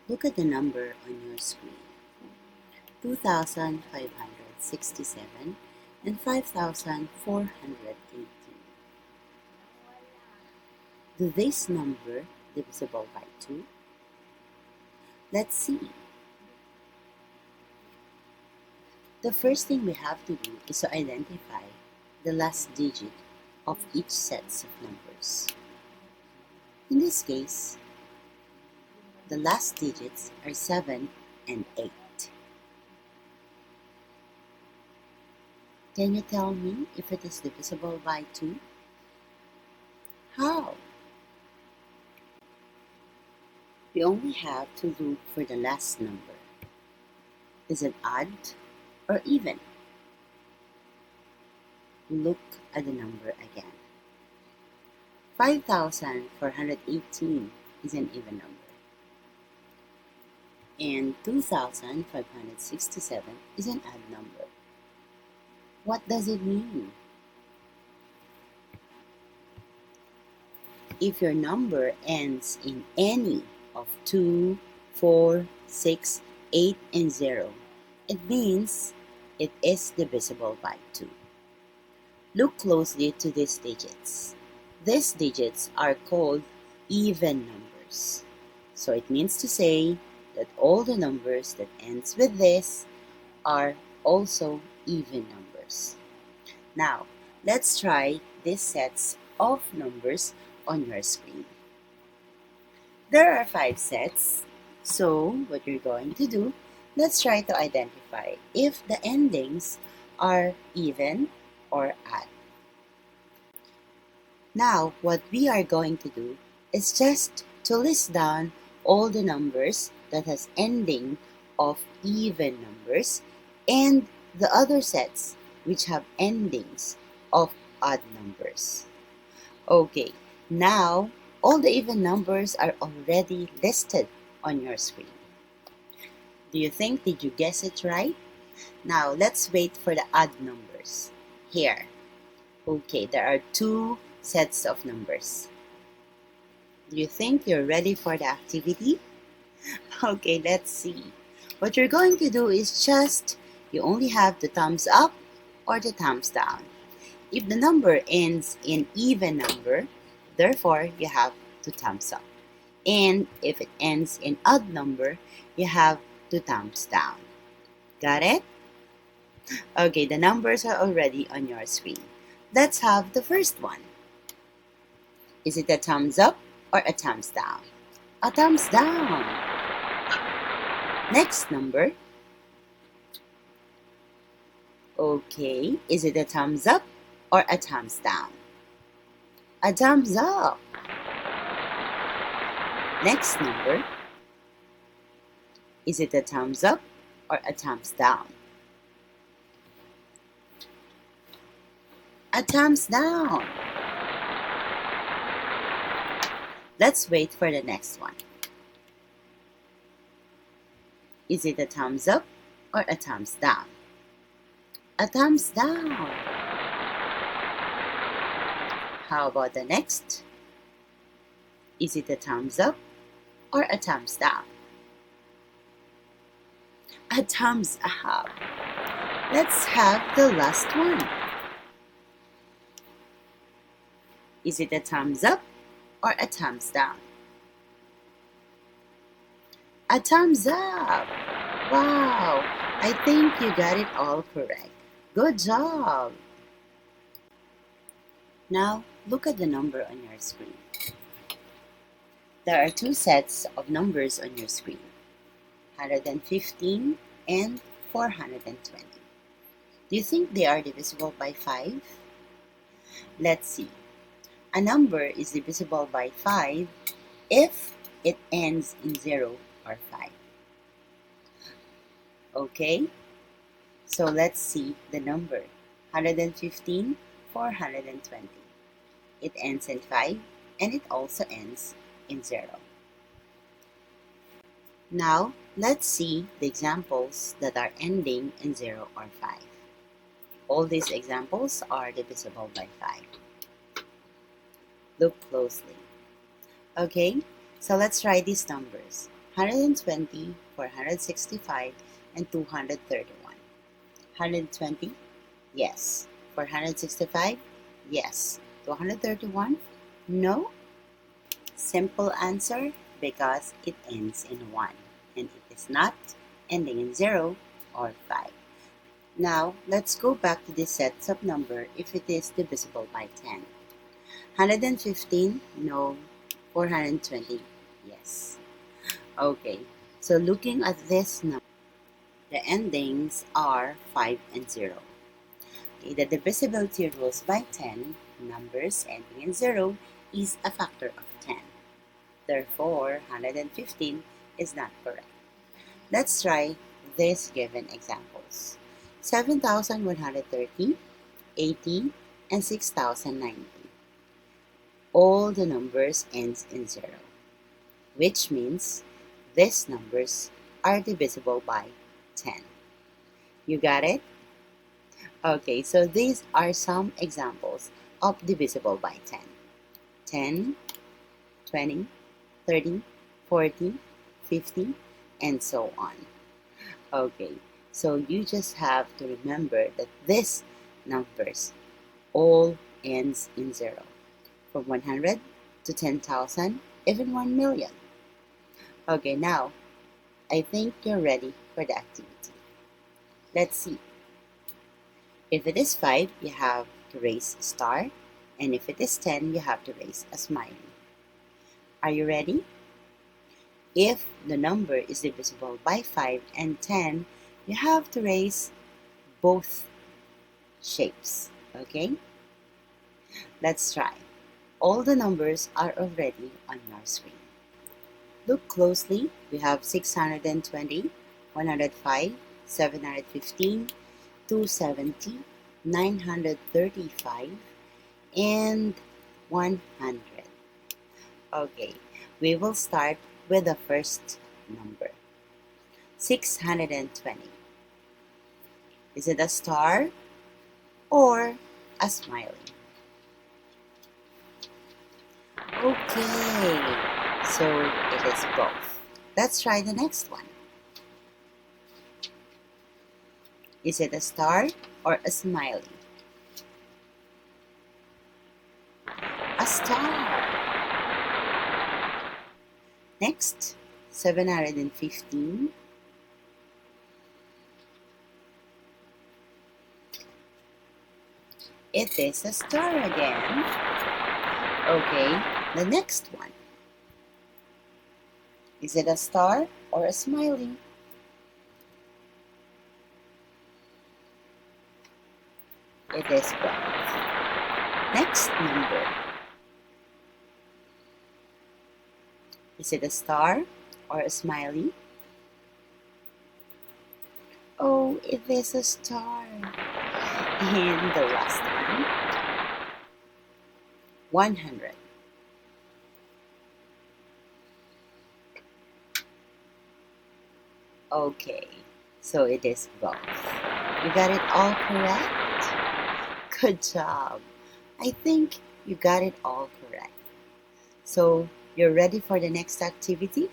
Look at the number on your screen. 2,567 and 5,418. Do this number divisible by 2? Let's see. The first thing we have to do is to identify the last digit of each set of numbers. In this case, the last digits are 7 and 8. Can you tell me if it is divisible by 2? How? We only have to look for the last number. Is it odd or even? Look at the number again. 5,418 is an even number. And 2,567 is an odd number. What does it mean? If your number ends in any of 2, 4, 6, 8, and 0, it means it is divisible by 2. Look closely to these digits. These digits are called even numbers. So it means to say that all the numbers that ends with this are also even numbers. Now, let's try these sets of numbers on your screen. There are 5 sets, so what you're going to do, let's try to identify if the endings are even or odd. Now, what we are going to do is just to list down all the numbers that has ending of even numbers and the other sets which have endings of odd numbers. Okay, now all the even numbers are already listed on your screen. Do you think did you guess it right? Now let's wait for the odd numbers. Here. Okay, there are 2 sets of numbers. Do you think you're ready for the activity? Okay, let's see. What you're going to do is just, you only have the thumbs up or the thumbs down. If the number ends in even number, therefore you have 2 thumbs up. And if it ends in odd number, you have 2 thumbs down. Got it? Okay, the numbers are already on your screen. Let's have the first one. Is it a thumbs up or a thumbs down? A thumbs down. Next number. Okay, is it a thumbs up or a thumbs down? A thumbs up. Next number. Is it a thumbs up or a thumbs down? A thumbs down. Let's wait for the next one. Is it a thumbs up or a thumbs down? A thumbs down. How about the next? Is it a thumbs up or a thumbs down? A thumbs up. Let's have the last one. Is it a thumbs up or a thumbs down? A thumbs up. Wow, I think you got it all correct. Good job. Now, look at the number on your screen. There are 2 sets of numbers on your screen, 115 and 420. Do you think they are divisible by 5? Let's see. A number is divisible by 5 if it ends in 0 or 5. Okay, so let's see the number 115, 420. It ends in 5 and it also ends in 0. Now, let's see the examples that are ending in 0 or 5. All these examples are divisible by 5. Look closely. Okay, so let's try these numbers. 120, 465, and 231. 120? Yes. 465? Yes. 231? No. Simple answer, because it ends in 1 and it is not ending in 0 or 5. Now, let's go back to the sets of number if it is divisible by 10. 115? No. 420? Yes. Okay, so looking at this number, the endings are 5 and 0. Okay, the divisibility rules by 10, numbers ending in 0 is a factor of 10. Therefore, 115 is not correct. Let's try these given examples. 7,130, 80, and 6,090. All the numbers ends in 0, which means these numbers are divisible by 10. You got it? Okay, so these are some examples of divisible by 10. 10, 20, 30, 40, 50, and so on. Okay, so you just have to remember that these numbers all ends in 0. From 100 to 10,000, even 1 million. Okay, now I think you're ready for the activity. Let's see. If it is 5, you have to raise a star, and if it is 10, you have to raise a smiley. Are you ready? If the number is divisible by 5 and 10, you have to raise both shapes, okay? Let's try. All the numbers are already on your screen. Look closely. We have 620, 105, 715, 270, 935, and 100. Okay, we will start with the first number. 620. Is it a star or a smiley? Okay, so it is both. Let's try the next one. Is it a star or a smiley? A star. Next, 715. It is a star again. Okay, the next one. Is it a star or a smiley? It is both. Next number. Is it a star or a smiley? Oh, it is a star. And the last one. 100. Okay, so it is both. You got it all correct? Good job. I think you got it all correct. So you're ready for the next activity?